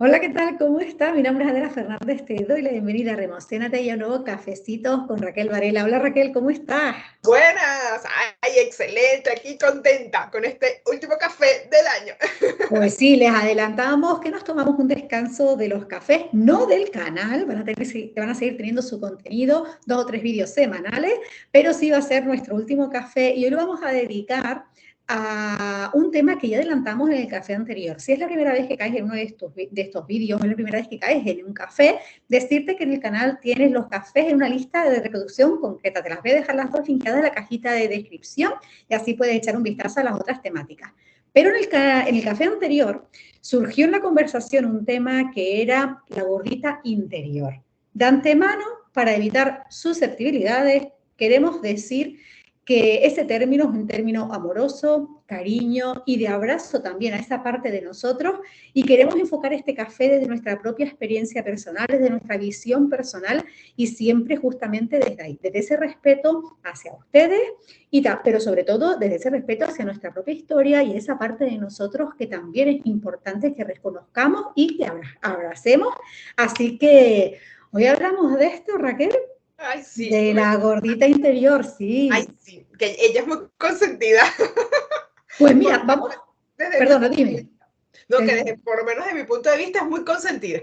Hola, ¿qué tal? ¿Cómo está? Mi nombre es Adela Fernández, te doy la bienvenida a Remocionate y a un nuevo Cafecitos con Raquel Varela. Hola Raquel, ¿cómo estás? Buenas, ay, excelente, aquí contenta con este último café del año. Pues sí, les adelantamos que nos tomamos un descanso de los cafés, no del canal, van a seguir teniendo su contenido, 2 o 3 vídeos semanales, pero sí va a ser nuestro último café y hoy lo vamos a dedicar a un tema que ya adelantamos en el café anterior. Si es la primera vez que caes en uno de estos vídeos, o es la primera vez que caes en un café, decirte que en el canal tienes los cafés en una lista de reproducción concreta. Te las voy a dejar las dos linkadas en la cajita de descripción y así puedes echar un vistazo a las otras temáticas. Pero en el café anterior surgió en la conversación un tema que era la gordita interior. De antemano, para evitar susceptibilidades, queremos decir que ese término es un término amoroso, cariño y de abrazo también a esa parte de nosotros, y queremos enfocar este café desde nuestra propia experiencia personal, desde nuestra visión personal y siempre justamente desde ahí, desde ese respeto hacia ustedes, pero sobre todo desde ese respeto hacia nuestra propia historia y esa parte de nosotros que también es importante que reconozcamos y que abracemos. Así que hoy hablamos de esto, Raquel, Ay, sí, de la gordita interior, ay, sí. sí, que ella es muy consentida. Pues Por mira, lo vamos, menos desde mi perdona, punto de dime. vista. No, que por lo menos desde mi punto de vista es muy consentida.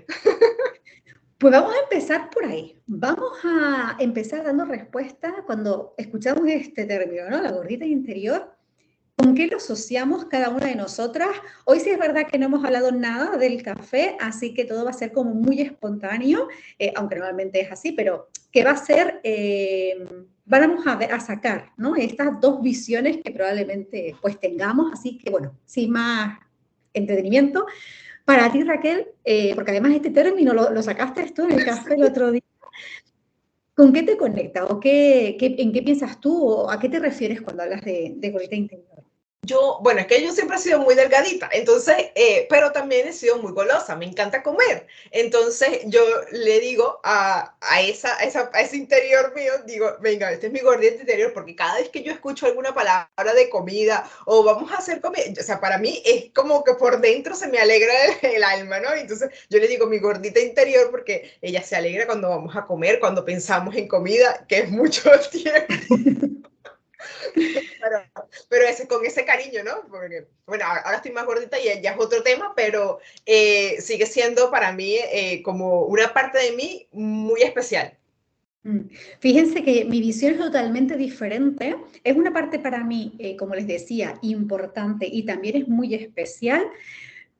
Pues vamos a empezar por ahí. Vamos a empezar dando respuesta cuando escuchamos este término, ¿no? La gordita interior. ¿Con qué lo asociamos cada una de nosotras? Hoy sí es verdad que no hemos hablado nada del café, así que todo va a ser como muy espontáneo, aunque normalmente es así, pero que va a ser, vamos a sacar, ¿no? Estas dos visiones que probablemente pues tengamos, así que bueno, sin más entretenimiento. Para ti, Raquel, porque además este término lo sacaste tú en el café el otro día, ¿con qué te conecta o en qué piensas tú o a qué te refieres cuando hablas de gordita interior? Bueno, es que yo siempre he sido muy delgadita, entonces, pero también he sido muy golosa, me encanta comer. Entonces yo le digo a ese interior mío, digo, venga, este es mi gordita interior, porque cada vez que yo escucho alguna palabra de comida o vamos a hacer comida, o sea, para mí es como que por dentro se me alegra el alma, ¿no? Entonces yo le digo mi gordita interior porque ella se alegra cuando vamos a comer, cuando pensamos en comida, que es mucho tiempo. Pero, pero con ese cariño, ¿no? Porque, bueno, ahora estoy más gordita y ya es otro tema, pero sigue siendo para mí como una parte de mí muy especial. Fíjense que mi visión es totalmente diferente. Es una parte para mí, como les decía, importante y también es muy especial,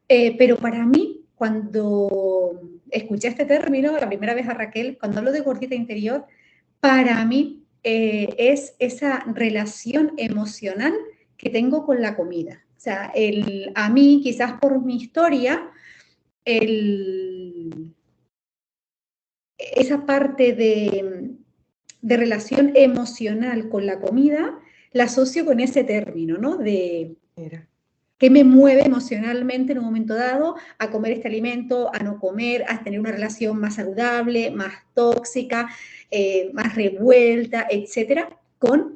pero para mí, cuando escuché este término la primera vez a Raquel, cuando hablo de gordita interior, para mí es esa relación emocional que tengo con la comida. O sea, a mí, quizás por mi historia, el, esa parte de relación emocional con la comida la asocio con ese término, ¿no? De Mira. qué me mueve emocionalmente en un momento dado a comer este alimento, a no comer, a tener una relación más saludable, más tóxica, más revuelta, etcétera, con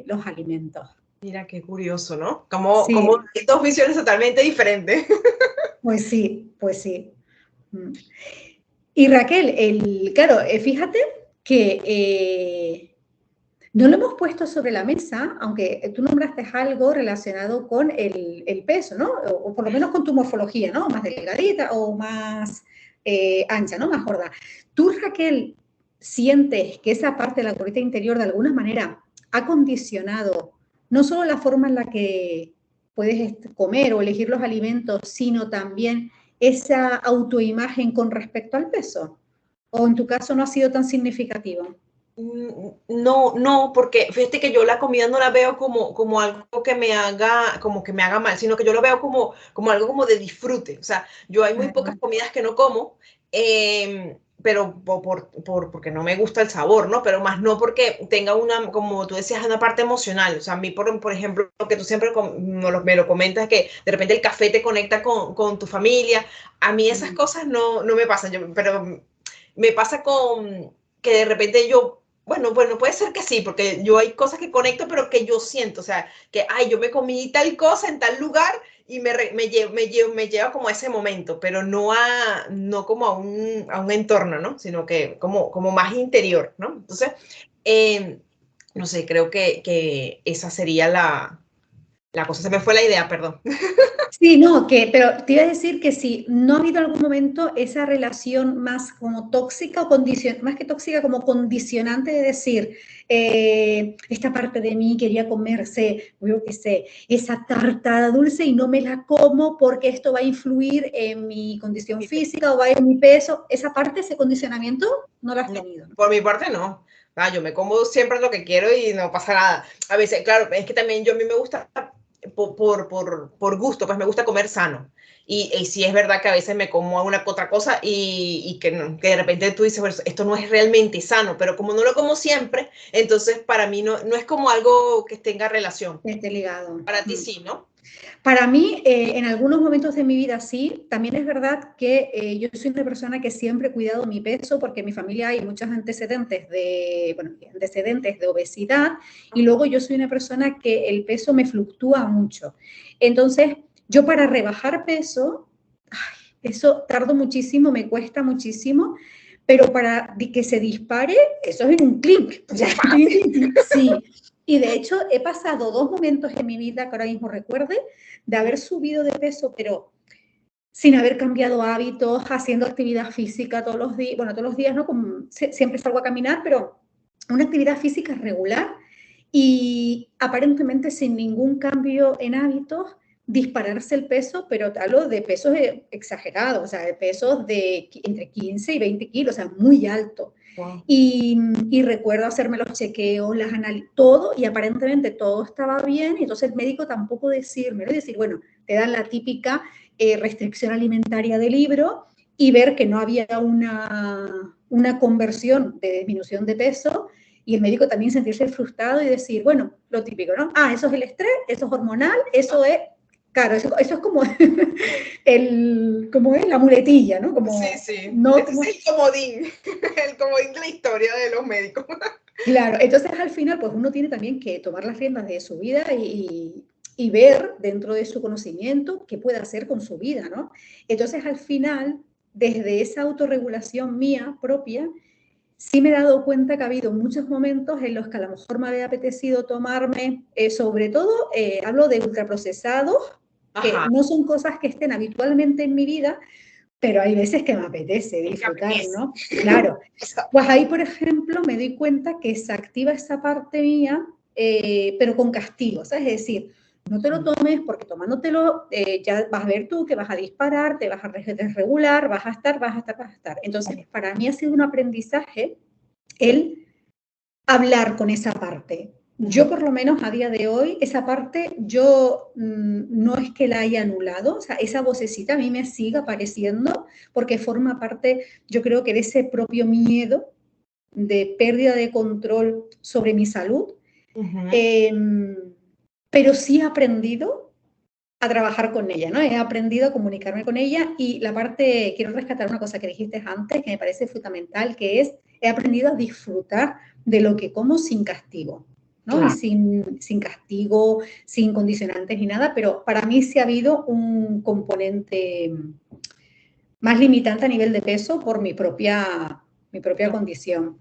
los alimentos. Mira qué curioso, ¿no? Como Sí, hay dos visiones totalmente diferentes. pues sí, pues sí. Y Raquel, claro, fíjate que no lo hemos puesto sobre la mesa, aunque tú nombraste algo relacionado con el peso, ¿no? O por lo menos con tu morfología, ¿no? Más delgadita o más ancha, ¿no? Más gorda. ¿Tú, Raquel, sientes que esa parte de la gordita interior de alguna manera ha condicionado no solo la forma en la que puedes comer o elegir los alimentos, sino también esa autoimagen con respecto al peso? ¿O en tu caso no ha sido tan significativo? No, no, porque fíjate que yo la comida no la veo como algo que me haga, como que me haga mal, sino que yo lo veo como algo como de disfrute. O sea, yo hay muy pocas comidas que no como, pero porque no me gusta el sabor, ¿no? Pero más no porque tenga una, como tú decías, una parte emocional. O sea, a mí, por ejemplo, lo que tú siempre me lo comentas, que de repente el café te conecta con tu familia. A mí esas cosas no me pasan, pero me pasa con que de repente bueno, puede ser que sí, porque yo hay cosas que conecto, pero que yo siento, o sea, que, ay, yo me comí tal cosa en tal lugar y me lleva como a ese momento, pero no como a un entorno, ¿no? Sino que como más interior, ¿no? Entonces, eh, no sé, creo que esa sería la cosa. Se me fue la idea, perdón. Sí, no, pero te iba a decir que si no ha habido algún momento esa relación más como tóxica o más que tóxica, como condicionante de decir, esta parte de mí quería comerse, yo qué sé, esa tarta dulce y no me la como porque esto va a influir en mi condición física o va en mi peso. Esa parte, ese condicionamiento, no lo has No, tenido, ¿no? por mi parte no. Ah, yo me como siempre lo que quiero y no pasa nada. A veces, claro, es que también a mí me gusta por gusto, pues me gusta comer sano. Y sí es verdad que a veces me como una otra cosa y que, que de repente tú dices, bueno, esto no es realmente sano, pero como no lo como siempre, entonces para mí no es como algo que tenga relación. Esté ligado. Para ti sí, ¿no? Para mí, en algunos momentos de mi vida sí, también es verdad que yo soy una persona que siempre he cuidado mi peso porque en mi familia hay muchos antecedentes de obesidad y luego yo soy una persona que el peso me fluctúa mucho. Entonces, yo para rebajar peso, eso tardo muchísimo, me cuesta muchísimo, pero para que se dispare, eso es en un clic. O sea, sí. Y de hecho, he pasado 2 momentos en mi vida que ahora mismo recuerde de haber subido de peso, pero sin haber cambiado hábitos, haciendo actividad física todos los días, bueno, todos los días, ¿no? Como, siempre salgo a caminar, pero una actividad física regular y aparentemente sin ningún cambio en hábitos, dispararse el peso, pero hablo de pesos exagerados, o sea, de pesos de entre 15 y 20 kilos, o sea, muy alto. Wow. Y recuerdo hacerme los chequeos, todo, y aparentemente todo estaba bien, y entonces el médico tampoco decirme, ¿no? Decir, bueno, te dan la típica restricción alimentaria del libro y ver que no había una conversión de disminución de peso, y el médico también sentirse frustrado y decir, bueno, lo típico, ¿no? Ah, eso es el estrés, eso es hormonal, eso es, claro, eso es como, como es la muletilla, ¿no? Sí, Como, sí. no, Este como, es el comodín, el comodín de la historia de los médicos. claro, entonces al final, pues uno tiene también que tomar las riendas de su vida y ver dentro de su conocimiento qué puede hacer con su vida, ¿no? Entonces al final, desde esa autorregulación mía propia, sí me he dado cuenta que ha habido muchos momentos en los que a lo mejor me había apetecido tomarme, sobre todo, hablo de ultraprocesados, que Ajá. no son cosas que estén habitualmente en mi vida, pero hay veces que me apetece ¿Qué disfrutar, apetece? ¿no? Claro. Pues ahí, por ejemplo, me doy cuenta que se activa esa parte mía, pero con castigo, ¿sabes? Es decir, no te lo tomes porque tomándotelo ya vas a ver tú que vas a disparar, te vas a desregular, vas a estar. Entonces, para mí ha sido un aprendizaje el hablar con esa parte. Yo por lo menos a día de hoy, esa parte yo no es que la haya anulado, o sea, esa vocecita a mí me sigue apareciendo porque forma parte, yo creo que de ese propio miedo de pérdida de control sobre mi salud, eh, pero sí he aprendido a trabajar con ella, ¿no? He aprendido a comunicarme con ella y la parte, quiero rescatar una cosa que dijiste antes que me parece fundamental, que es, he aprendido a disfrutar de lo que como sin castigo, ¿no? Y Claro. sin castigo, sin condicionantes ni nada, pero para mí sí ha habido un componente más limitante a nivel de peso por mi propia condición.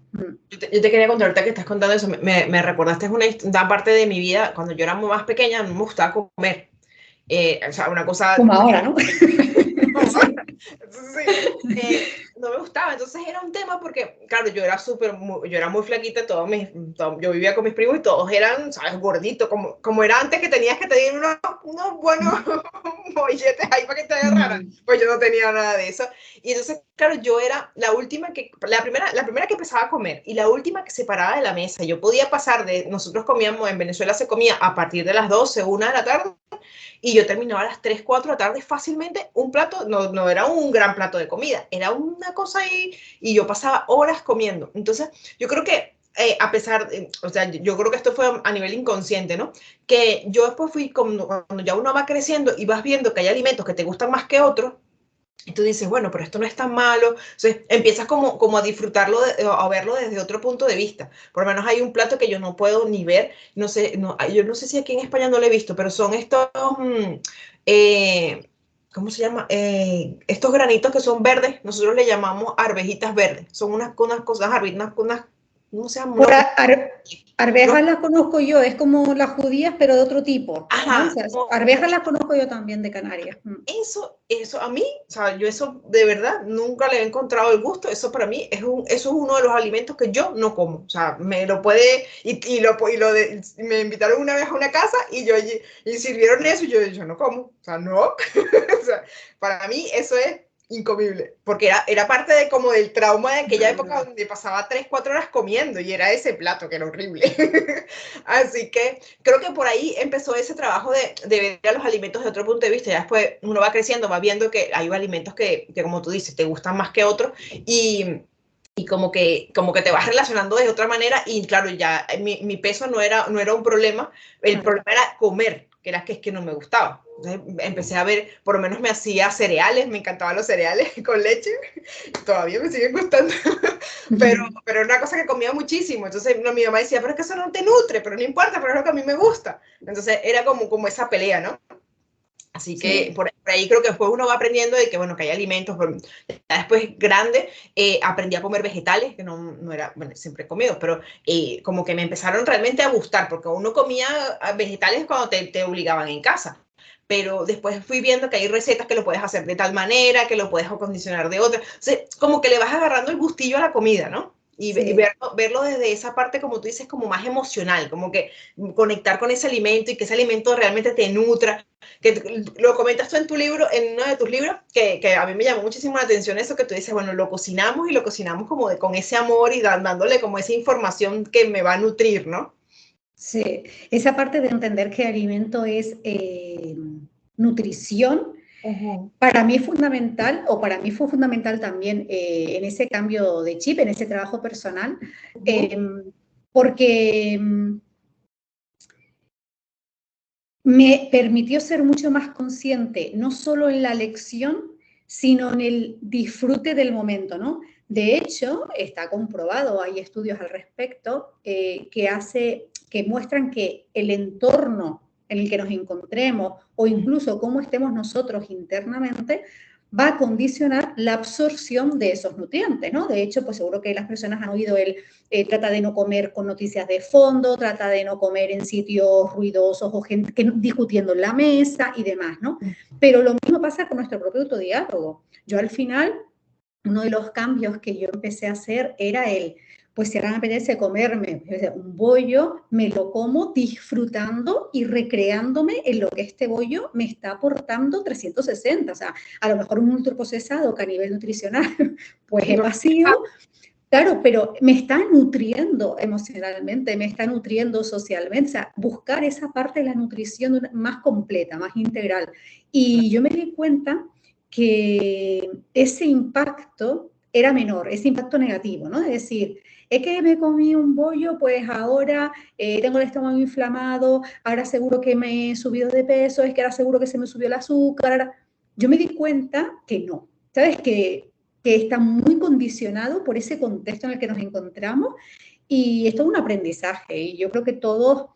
Yo te quería contar, ahorita que estás contando eso, me recordaste una parte de mi vida, cuando yo era muy más pequeña, no me gustaba comer. O sea, una cosa Como ahora, ¿no? Sí. Sí, no me gustaba, entonces era un tema porque, claro, yo era muy flaquita, yo vivía con mis primos y todos eran, ¿sabes? Gorditos, como era antes que tenías que tener unos buenos molletes ahí para que te agarraran, pues yo no tenía nada de eso. Y entonces, claro, yo era la primera que empezaba a comer y la última que se paraba de la mesa. Yo podía pasar nosotros comíamos, en Venezuela se comía a partir de las 12, 1 de la tarde, y yo terminaba a las 3 4 de la tarde fácilmente un plato, no era un gran plato de comida, era una cosa ahí y yo pasaba horas comiendo. Entonces, yo creo que o sea, yo creo que esto fue a nivel inconsciente, ¿no? Que yo después cuando ya uno va creciendo y vas viendo que hay alimentos que te gustan más que otros, y tú dices, bueno, pero esto no es tan malo. Entonces empiezas como a disfrutarlo, a verlo desde otro punto de vista. Por lo menos hay un plato que yo no puedo ni ver. No sé, yo no sé si aquí en España no lo he visto, pero son estos ¿cómo se llama? Estos granitos que son verdes, nosotros le llamamos arvejitas verdes. Son unas cosas, unas, ¿cómo se llama? Por arvejas las conozco yo, es como las judías, pero de otro tipo, ¿no? O Ajá, sea, arvejas las conozco yo también de Canarias. eso a mí, o sea, yo eso de verdad nunca le he encontrado el gusto. Eso para mí eso es uno de los alimentos que yo no como. O sea, me lo puede, me invitaron una vez a una casa y sirvieron eso y yo no como. O sea, no. O sea, para mí eso es incomible, porque era parte de como del trauma de aquella época donde pasaba 3, 4 horas comiendo y era ese plato que era horrible. Así que creo que por ahí empezó ese trabajo de ver a los alimentos de otro punto de vista. Ya después uno va creciendo, va viendo que hay alimentos que como tú dices, te gustan más que otros y como que te vas relacionando de otra manera y claro, ya mi peso no era un problema, el problema era comer, que era que es que no me gustaba. Entonces empecé a ver, por lo menos me hacía cereales, me encantaban los cereales con leche, todavía me siguen gustando, pero era una cosa que comía muchísimo. Entonces mi mamá decía, pero es que eso no te nutre, pero no importa, pero es lo que a mí me gusta. Entonces era como esa pelea, ¿no? Así que Sí. por ahí creo que después uno va aprendiendo de que, bueno, que hay alimentos. Ya después grande aprendí a comer vegetales, que no era, bueno, siempre he comido, pero como que me empezaron realmente a gustar, porque uno comía vegetales cuando te obligaban en casa. Pero después fui viendo que hay recetas que lo puedes hacer de tal manera, que lo puedes acondicionar de otra. O sea, como que le vas agarrando el gustillo a la comida, ¿no? Y Sí. verlo desde esa parte, como tú dices, como más emocional, como que conectar con ese alimento y que ese alimento realmente te nutra, que lo comentas tú en tu libro, en uno de tus libros, que a mí me llamó muchísimo la atención eso que tú dices, bueno, lo cocinamos y lo cocinamos como con ese amor y dándole como esa información que me va a nutrir, ¿no? Sí, esa parte de entender que el alimento es nutrición, para mí es fundamental, o para mí fue fundamental también en ese cambio de chip, en ese trabajo personal, porque me permitió ser mucho más consciente, no solo en la lección, sino en el disfrute del momento, ¿no? De hecho, está comprobado, hay estudios al respecto que muestran que el entorno en el que nos encontremos o incluso cómo estemos nosotros internamente va a condicionar la absorción de esos nutrientes, ¿no? De hecho, pues seguro que las personas han oído trata de no comer con noticias de fondo, trata de no comer en sitios ruidosos o gente discutiendo en la mesa y demás, ¿no? Pero lo mismo pasa con nuestro propio autodiálogo. Yo al final, uno de los cambios que yo empecé a hacer era pues si ahora me apetece comerme un bollo, me lo como disfrutando y recreándome en lo que este bollo me está aportando 360. O sea, a lo mejor un ultraprocesado que a nivel nutricional pues es vacío, claro, pero me está nutriendo emocionalmente, me está nutriendo socialmente, o sea, buscar esa parte de la nutrición más completa, más integral. Y yo me di cuenta que ese impacto era menor, ese impacto negativo, ¿no? Es decir, es que me comí un bollo, pues ahora tengo el estómago inflamado, ahora seguro que me he subido de peso, es que ahora seguro que se me subió el azúcar. Yo me di cuenta que no, ¿sabes? Que está muy condicionado por ese contexto en el que nos encontramos y esto es un aprendizaje y yo creo que todos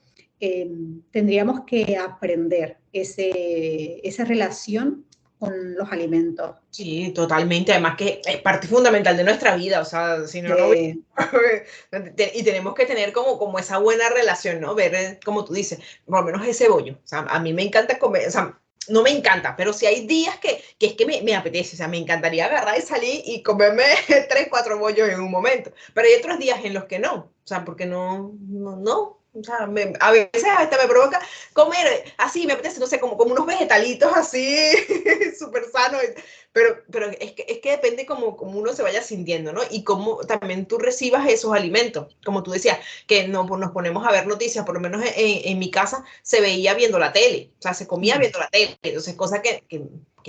tendríamos que aprender esa relación con los alimentos. Sí, totalmente. Además que es parte fundamental de nuestra vida, o sea, si no, no... Y tenemos que tener como esa buena relación, ¿no? Ver, como tú dices, por lo menos ese bollo. O sea, a mí me encanta comer, o sea, no me encanta, pero si hay días que es que me apetece, o sea, me encantaría agarrar y salir y comerme 3, 4 bollos en un momento. Pero hay otros días en los que no, o sea, porque no. O sea, a veces hasta me provoca comer así, me apetece, no sé, como unos vegetalitos así, súper sanos. Pero es que depende como uno se vaya sintiendo, ¿no? Y cómo también tú recibas esos alimentos. Como tú decías, que no, pues nos ponemos a ver noticias, por lo menos en mi casa se veía viendo la tele, o sea, se comía viendo la tele. Entonces, cosa que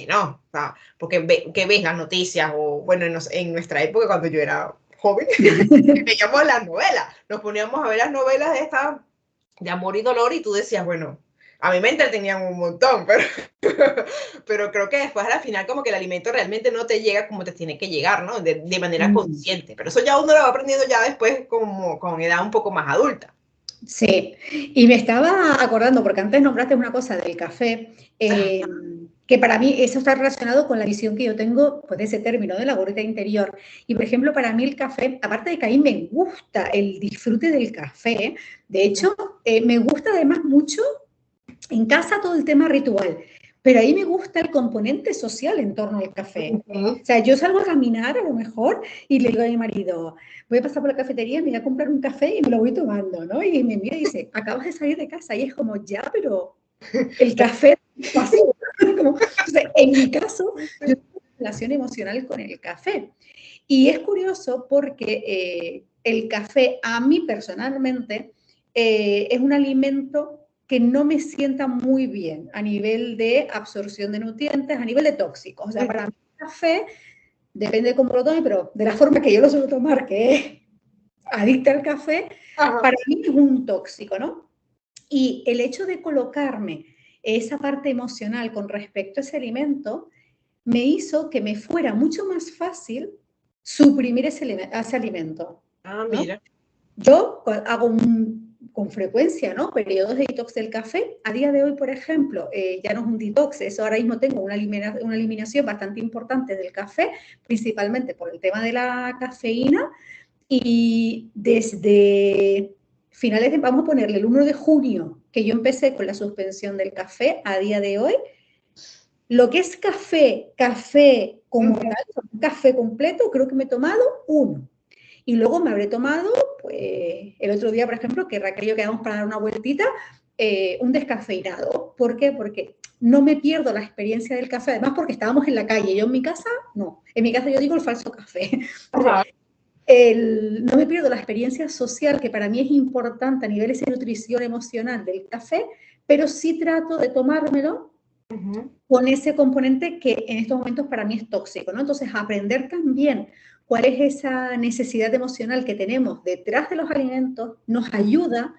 no, o sea, porque que ves las noticias, o bueno, en nuestra época, cuando yo era joven, veíamos las novelas, nos poníamos a ver las novelas de amor y dolor y tú decías, bueno, a mí me entretenían un montón, pero creo que después al final como que el alimento realmente no te llega como te tiene que llegar, ¿no? De manera consciente. Pero eso ya uno lo va aprendiendo ya después como con edad un poco más adulta. Sí, y me estaba acordando, porque antes nombraste una cosa del café. que para mí eso está relacionado con la visión que yo tengo pues, de ese término, de la gordita interior. Y, por ejemplo, para mí el café, aparte de que a mí me gusta el disfrute del café, de hecho, me gusta además mucho en casa todo el tema ritual, pero ahí me gusta el componente social en torno al café. O sea, yo salgo a caminar a lo mejor y le digo a mi marido, voy a pasar por la cafetería, me voy a comprar un café y me lo voy tomando, ¿no? Y me mira y dice, acabas de salir de casa. Y es como, ya, pero el café pasivo. Entonces, en mi caso, yo tengo una relación emocional con el café. Y es curioso porque el café a mí personalmente es un alimento que no me sienta muy bien a nivel de absorción de nutrientes, a nivel de tóxicos. O sea, para mí el café, depende de cómo lo tome, pero de la forma que yo lo suelo tomar, que es adicta al café, para mí es un tóxico, ¿no? Y el hecho de colocarme esa parte emocional con respecto a ese alimento me hizo que me fuera mucho más fácil suprimir ese alimento. Ah, ¿no? mira. Yo hago con frecuencia, ¿no? Periodos de detox del café. A día de hoy, por ejemplo, ya no es un detox, eso ahora mismo tengo una eliminación bastante importante del café, principalmente por el tema de la cafeína. Y desde finales de, vamos a ponerle el 1 de junio, que yo empecé con la suspensión del café, a día de hoy, lo que es café como tal, un café completo, creo que me he tomado uno. Y luego me habré tomado, pues, el otro día, por ejemplo, que Raquel y yo quedamos para dar una vueltita, un descafeinado. ¿Por qué? Porque no me pierdo la experiencia del café, además porque estábamos en la calle. Yo en mi casa, no. En mi casa yo digo el falso café. Entonces, no me pierdo la experiencia social, que para mí es importante a niveles de nutrición emocional del café, pero sí trato de tomármelo con ese componente que en estos momentos para mí es tóxico, ¿no? Entonces, aprender también cuál es esa necesidad emocional que tenemos detrás de los alimentos nos ayuda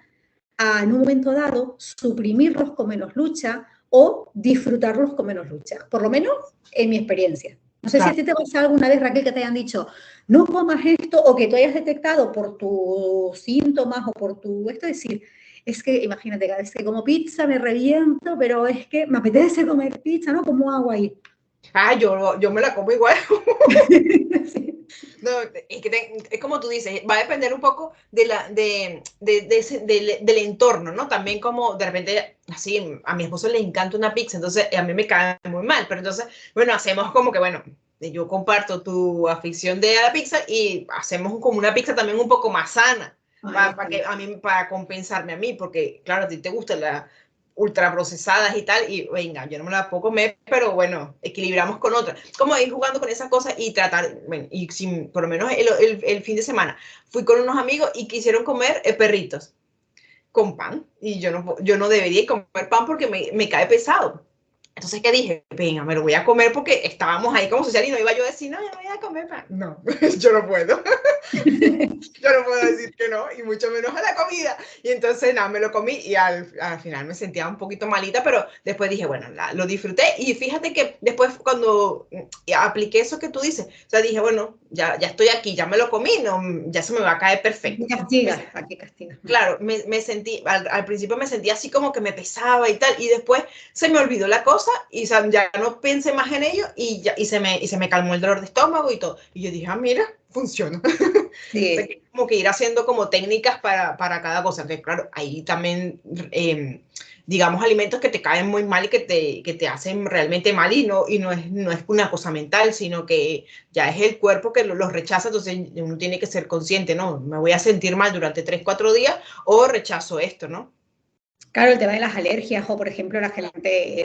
a, en un momento dado, suprimirlos con menos lucha o disfrutarlos con menos lucha, por lo menos en mi experiencia. No sé si a ti te pasa alguna vez, Raquel, que te hayan dicho, no comas esto, o que tú hayas detectado por tus síntomas o por tu, esto es decir, es que imagínate, cada vez que como pizza me reviento, pero es que me apetece comer pizza, ¿no? ¿Cómo hago ahí? Ah, yo me la como igual. Sí. No, es que es como tú dices, va a depender un poco del entorno, ¿no? También como de repente, así, a mi esposo le encanta una pizza, entonces a mí me cae muy mal, pero entonces, bueno, hacemos como que, bueno, yo comparto tu afición de la pizza y hacemos como una pizza también un poco más sana, que a mí, para compensarme a mí, porque claro, a ti te gusta la ultraprocesadas y tal, y venga, yo no me la puedo comer, pero bueno, equilibramos con otra. Como ir jugando con esas cosas y tratar, bueno, y sin, por lo menos el fin de semana, fui con unos amigos y quisieron comer perritos con pan, y yo no debería comer pan porque me cae pesado. Entonces, ¿qué dije? Venga, me lo voy a comer porque estábamos ahí como social y no iba yo a decir, no, yo no voy a comer pan. No, yo no puedo. Yo no puedo decir que no, y mucho menos a la comida. Y entonces, nada, me lo comí y al final me sentía un poquito malita, pero después dije, bueno, lo disfruté. Y fíjate que después cuando apliqué eso que tú dices, o sea, dije, bueno, ya estoy aquí, ya me lo comí, no, ya se me va a caer perfecto. Aquí castiga. Claro, me sentí, al principio me sentía así como que me pesaba y tal, y después se me olvidó la cosa y ya no pensé más en ello y se me calmó el dolor de estómago y todo. Y yo dije, ah, mira, funciona. O sea, que como que ir haciendo como técnicas para cada cosa. Entonces, claro, ahí también, digamos, alimentos que te caen muy mal y que te hacen realmente mal y no es una cosa mental, sino que ya es el cuerpo que los rechaza, entonces uno tiene que ser consciente, ¿no? Me voy a sentir mal durante 3, 4 días o rechazo esto, ¿no? Claro, el tema de las alergias o, por ejemplo, la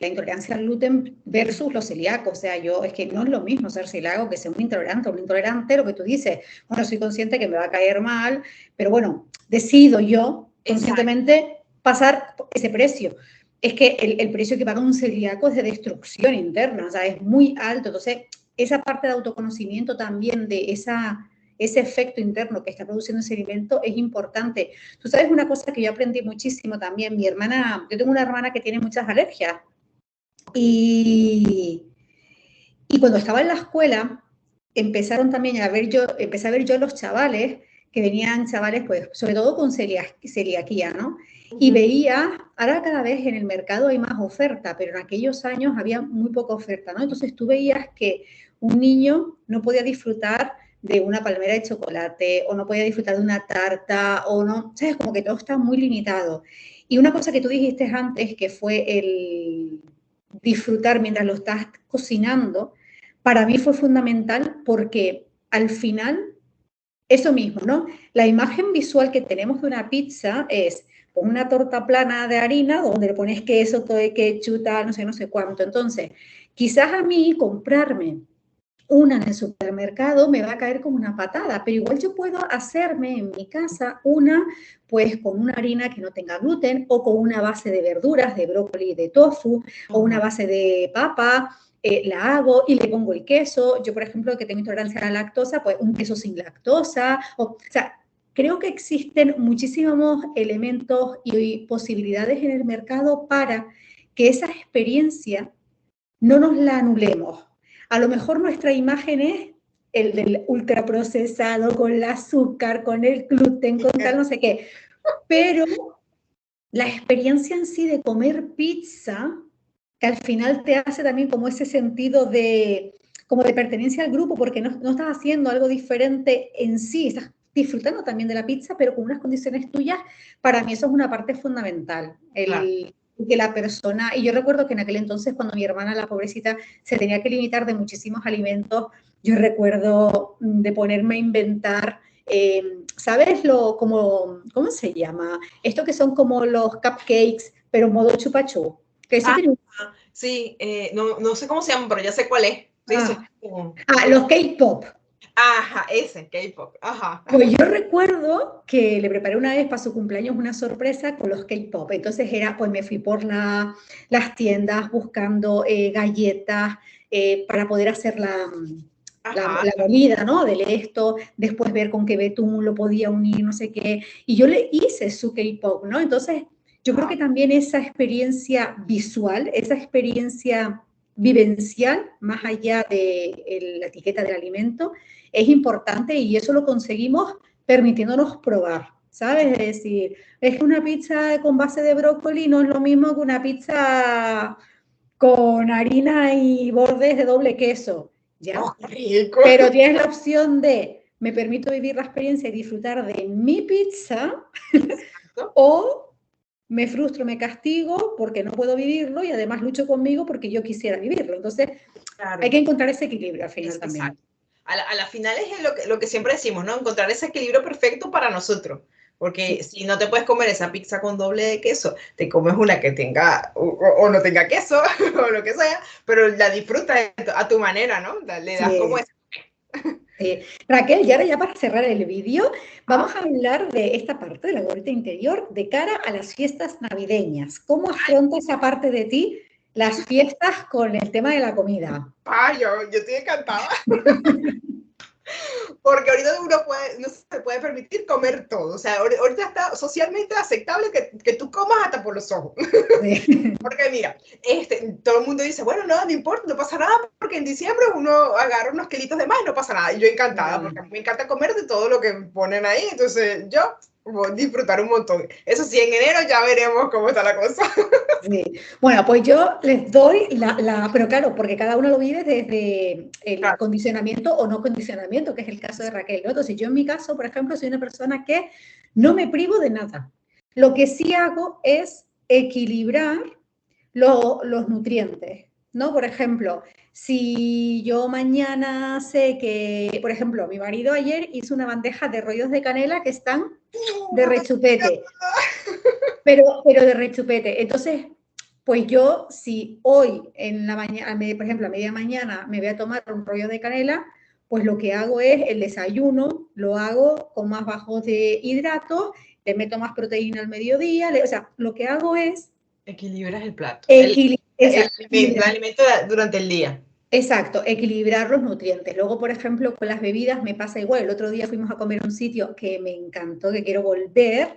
intolerancia al gluten versus los celíacos. O sea, es que no es lo mismo ser celíaco que ser un intolerante. Un intolerante, lo que tú dices, bueno, soy consciente que me va a caer mal, pero bueno, decido yo conscientemente pasar ese precio. Es que el precio que paga un celíaco es de destrucción interna, o sea, es muy alto. Entonces, esa parte de autoconocimiento también de ese efecto interno que está produciendo ese alimento es importante. Tú sabes una cosa que yo aprendí muchísimo también, yo tengo una hermana que tiene muchas alergias y cuando estaba en la escuela empezaron también empecé a ver yo los chavales que venían chavales, pues, sobre todo con celiaquía, ¿no? Y Ujú. veía, ahora cada vez en el mercado hay más oferta, pero en aquellos años había muy poca oferta, ¿no? Entonces tú veías que un niño no podía disfrutar de una palmera de chocolate o no podía disfrutar de una tarta o no, ¿sabes? Como que todo está muy limitado. Y una cosa que tú dijiste antes, que fue el disfrutar mientras lo estás cocinando, para mí fue fundamental porque al final, eso mismo, ¿no? La imagen visual que tenemos de una pizza es una torta plana de harina donde le pones queso, todo de ketchup, no sé, no sé cuánto. Entonces, quizás a mí comprarme una en el supermercado me va a caer como una patada, pero igual yo puedo hacerme en mi casa una, pues con una harina que no tenga gluten o con una base de verduras, de brócoli y de tofu, o una Ajá. base de papa, la hago y le pongo el queso. Yo, por ejemplo, que tengo intolerancia a la lactosa, pues un queso sin lactosa. O sea, creo que existen muchísimos elementos y posibilidades en el mercado para que esa experiencia no nos la anulemos. A lo mejor nuestra imagen es el del ultraprocesado, con el azúcar, con el gluten, con tal no sé qué, pero la experiencia en sí de comer pizza, que al final te hace también como ese sentido de, como de pertenencia al grupo, porque no estás haciendo algo diferente en sí, estás disfrutando también de la pizza, pero con unas condiciones tuyas, para mí eso es una parte fundamental, Claro. el que la persona, y yo recuerdo que en aquel entonces cuando mi hermana, la pobrecita, se tenía que limitar de muchísimos alimentos, yo recuerdo de ponerme a inventar, ¿sabes cómo se llama? Esto que son como los cupcakes, pero modo chupachú. Que eso Ah, tiene un... sí, no, no sé cómo se llama, pero ya sé cuál es. Sí, eso es Ah, como los K-pop. ajá, ese, K-pop, ajá. Pues yo recuerdo que le preparé una vez para su cumpleaños una sorpresa con los K-pop. Entonces era, pues me fui por las tiendas buscando galletas para poder hacer Ajá, la molida, ¿no? Del esto, después ver con qué betún lo podía unir, no sé qué. Y yo le hice su K-pop, ¿no? Entonces yo creo wow, que también esa experiencia visual, esa experiencia vivencial, más allá de la etiqueta del alimento, es importante y eso lo conseguimos permitiéndonos probar, ¿sabes? Es decir, es que una pizza con base de brócoli no es lo mismo que una pizza con harina y bordes de doble queso, oh, ¿ya? qué rico. Pero tienes la opción de, me permito vivir la experiencia y disfrutar de mi pizza Exacto, o me frustro, me castigo porque no puedo vivirlo y además lucho conmigo porque yo quisiera vivirlo. Entonces, hay claro, que encontrar ese equilibrio al final también. exacto. A la final es lo que siempre decimos, ¿no? Encontrar ese equilibrio perfecto para nosotros. Porque Sí. si no te puedes comer esa pizza con doble de queso, te comes una que tenga o no tenga queso o lo que sea, pero la disfrutas a tu manera, ¿no? Le das como Sí. ese. Raquel, y ahora ya para cerrar el vídeo, Ah, vamos a hablar de esta parte de la gorrita interior de cara a las fiestas navideñas. ¿Cómo afronta esa parte de ti las fiestas con el tema de la comida? yo estoy encantada. Porque ahorita uno no se puede permitir comer todo. O sea, ahorita está socialmente aceptable que tú comas hasta por los ojos. Sí. Porque mira, todo el mundo dice, bueno, no importa, no pasa nada, porque en diciembre uno agarra unos kilitos de más y no pasa nada. Y yo encantada, porque a mí me encanta comer de todo lo que ponen ahí, entonces yo voy a disfrutar un montón. Eso sí, en enero ya veremos cómo está la cosa. Sí. Bueno, pues yo les doy pero claro, porque cada uno lo vive desde el Claro. condicionamiento o no condicionamiento, que es el caso de Raquel, ¿no? Entonces, yo en mi caso, por ejemplo, soy una persona que no me privo de nada. Lo que sí hago es equilibrar los nutrientes, ¿no? Por ejemplo, si yo mañana sé que, por ejemplo, mi marido ayer hizo una bandeja de rollos de canela que están de rechupete, pero de rechupete. Entonces, pues yo, si hoy en la mañana, por ejemplo, a media mañana me voy a tomar un rollo de canela, pues lo que hago es el desayuno, lo hago con más bajos de hidratos, le meto más proteína al mediodía, o sea, lo que hago es Equilibras el plato, el equilibrar. alimento durante el día. Exacto, equilibrar los nutrientes. Luego, por ejemplo, con las bebidas me pasa igual. El otro día fuimos a comer a un sitio que me encantó, que quiero volver,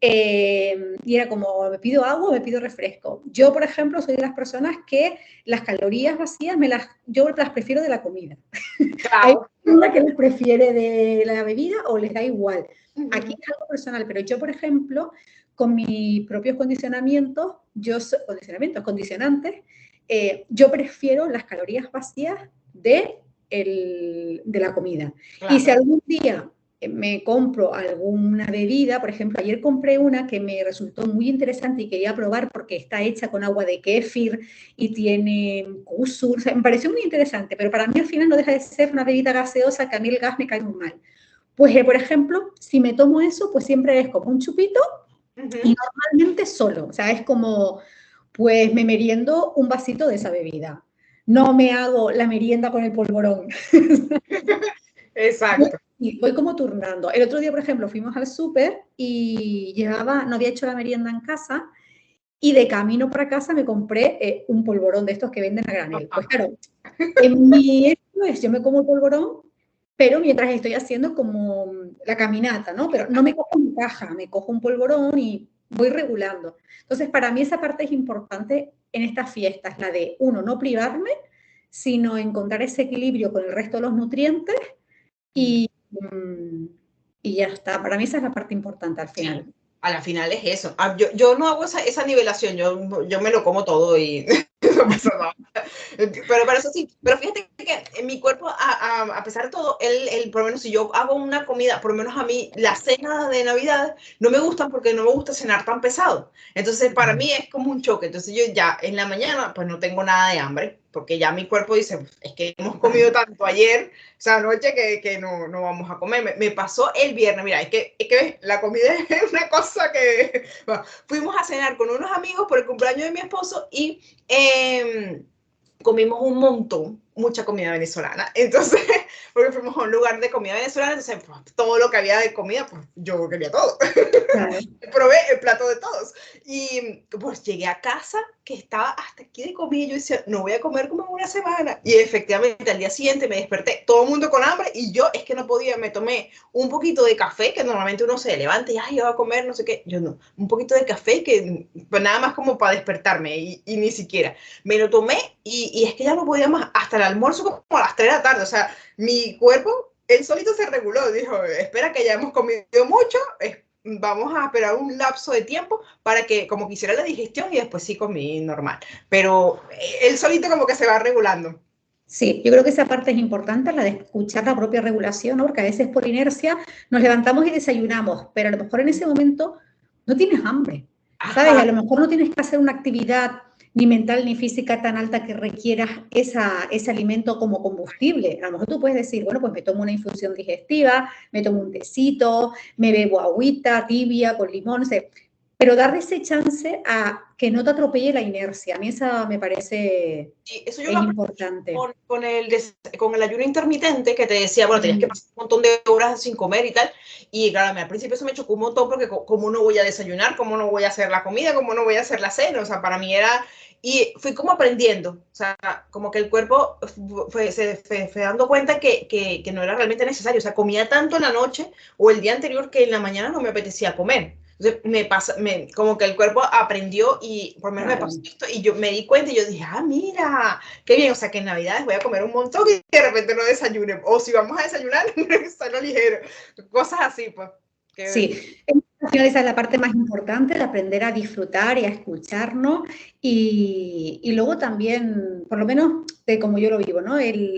Y era como, ¿me pido agua o me pido refresco? Yo, por ejemplo, soy de las personas que las calorías vacías yo las prefiero de la comida. Hay Claro. una que las prefiere de la bebida o les da igual. Aquí Ujú. es algo personal, pero yo, por ejemplo, con mis propios condicionamientos, condicionantes, yo prefiero las calorías vacías de la comida. Y si Claro. algún día me compro alguna bebida, por ejemplo, ayer compré una que me resultó muy interesante y quería probar porque está hecha con agua de kéfir y tiene kusur, o sea, me pareció muy interesante, pero para mí al final no deja de ser una bebida gaseosa que a mí el gas me cae muy mal. Pues, por ejemplo, si me tomo eso, pues siempre es como un chupito y Ujú. normalmente solo, o sea, es como, pues me meriendo un vasito de esa bebida. No me hago la merienda con el polvorón. Exacto. Y voy como turnando. El otro día, por ejemplo, fuimos al súper y no había hecho la merienda en casa y de camino para casa me compré un polvorón de estos que venden a granel. Pues claro, en mi esto es, yo me como el polvorón, pero mientras estoy haciendo como la caminata, ¿no? Pero no me cojo una caja, me cojo un polvorón y voy regulando. Entonces, para mí esa parte es importante en estas fiestas, la de, uno, no privarme, sino encontrar ese equilibrio con el resto de los nutrientes y, y ya está. Para mí esa es la parte importante al Sí, final. a la final es eso. Yo no hago esa nivelación, yo me lo como todo y no pasa nada. Pero para eso sí, pero fíjate que en mi cuerpo, a pesar de todo, por lo menos si yo hago una comida, por lo menos a mí, la cena de Navidad no me gustan porque no me gusta cenar tan pesado. Entonces, para mí es como un choque. Entonces, yo ya en la mañana, pues no tengo nada de hambre, porque ya mi cuerpo dice, es que hemos comido tanto ayer, o sea, anoche que no vamos a comer. Me pasó el viernes, mira, es que la comida es una cosa que... Bueno, fuimos a cenar con unos amigos por el cumpleaños de mi esposo y... comimos un montón, mucha comida venezolana. Entonces, porque fuimos a un lugar de comida venezolana, entonces pues, todo lo que había de comida, pues yo quería todo. Claro. Probé el plato de todos. Y pues llegué a casa que estaba hasta aquí de comida y yo decía, no voy a comer como en una semana. Y efectivamente al día siguiente me desperté todo el mundo con hambre y yo es que no podía, me tomé un poquito de café, que normalmente uno se levanta y ay, yo voy a comer, no sé qué. Yo no, un poquito de café que pues nada más como para despertarme y ni siquiera. Me lo tomé y es que ya no podía más hasta el almuerzo como a las 3 de la tarde. O sea, mi cuerpo, él solito se reguló. Dijo, espera que ya hemos comido mucho, vamos a esperar un lapso de tiempo para que como quisiera la digestión y después sí comí normal. Pero él solito como que se va regulando. Sí, yo creo que esa parte es importante, la de escuchar la propia regulación, ¿no? Porque a veces por inercia nos levantamos y desayunamos, pero a lo mejor en ese momento no tienes hambre, ¿sabes? Ajá. A lo mejor no tienes que hacer una actividad ni mental ni física tan alta que requieras ese alimento como combustible. A lo mejor tú puedes decir, bueno, pues me tomo una infusión digestiva, me tomo un tecito, me bebo agüita tibia con limón, pero darle ese chance a que no te atropelle la inercia. A mí esa me parece Y eso yo es lo aprendí importante. con el ayuno intermitente que te decía, bueno, tenías que pasar un montón de horas sin comer y tal. Y claro, al principio eso me chocó un montón porque cómo no voy a desayunar, cómo no voy a hacer la comida, cómo no voy a hacer la cena. O sea, para mí era... Y fui como aprendiendo, o sea, como que el cuerpo se fue dando cuenta que no era realmente necesario. O sea, comía tanto en la noche o el día anterior que en la mañana no me apetecía comer. Entonces, como que el cuerpo aprendió y por lo menos me Claro. pasó esto y yo me di cuenta y yo dije, ah, mira, qué bien, o sea que en Navidades voy a comer un montón y de repente no desayune, o si vamos a desayunar, sano ligero, cosas así, pues. Que, Sí, al final esa es la parte más importante, de aprender a disfrutar y a escucharnos y luego también, por lo menos de como yo lo vivo, ¿no?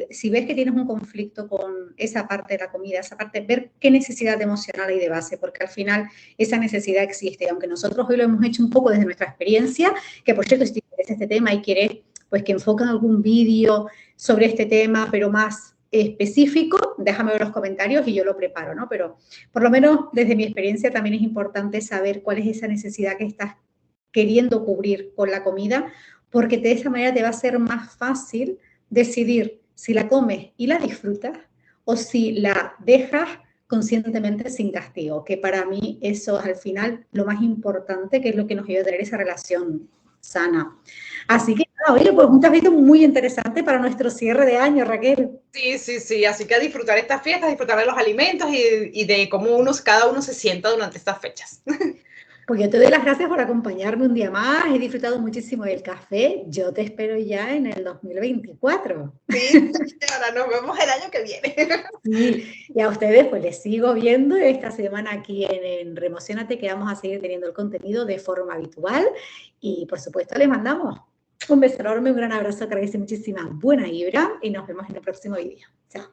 Si ves que tienes un conflicto con esa parte de la comida, esa parte, ver qué necesidad emocional hay de base, porque al final esa necesidad existe, y aunque nosotros hoy lo hemos hecho un poco desde nuestra experiencia, que por cierto, si te interesa este tema y quieres pues que enfoquen algún vídeo sobre este tema, pero más específico, déjame ver los comentarios y yo lo preparo, ¿no? Pero por lo menos desde mi experiencia también es importante saber cuál es esa necesidad que estás queriendo cubrir con la comida, porque de esa manera te va a ser más fácil decidir si la comes y la disfrutas o si la dejas conscientemente sin castigo, que para mí eso es al final lo más importante, que es lo que nos ayuda a tener esa relación sana. Así que, oye, pues un capítulo muy interesante para nuestro cierre de año, Raquel. sí, sí, sí, así que a disfrutar estas fiestas, disfrutar de los alimentos y de cómo cada uno se sienta durante estas fechas. Pues yo te doy las gracias por acompañarme un día más. He disfrutado muchísimo del café. Yo te espero ya en el 2024. Sí, señora, nos vemos el año que viene. Sí, y a ustedes pues les sigo viendo esta semana aquí en Remocionate, que vamos a seguir teniendo el contenido de forma habitual. Y por supuesto les mandamos un beso enorme, un gran abrazo, cargues y muchísima buena vibra y nos vemos en el próximo vídeo. Chao.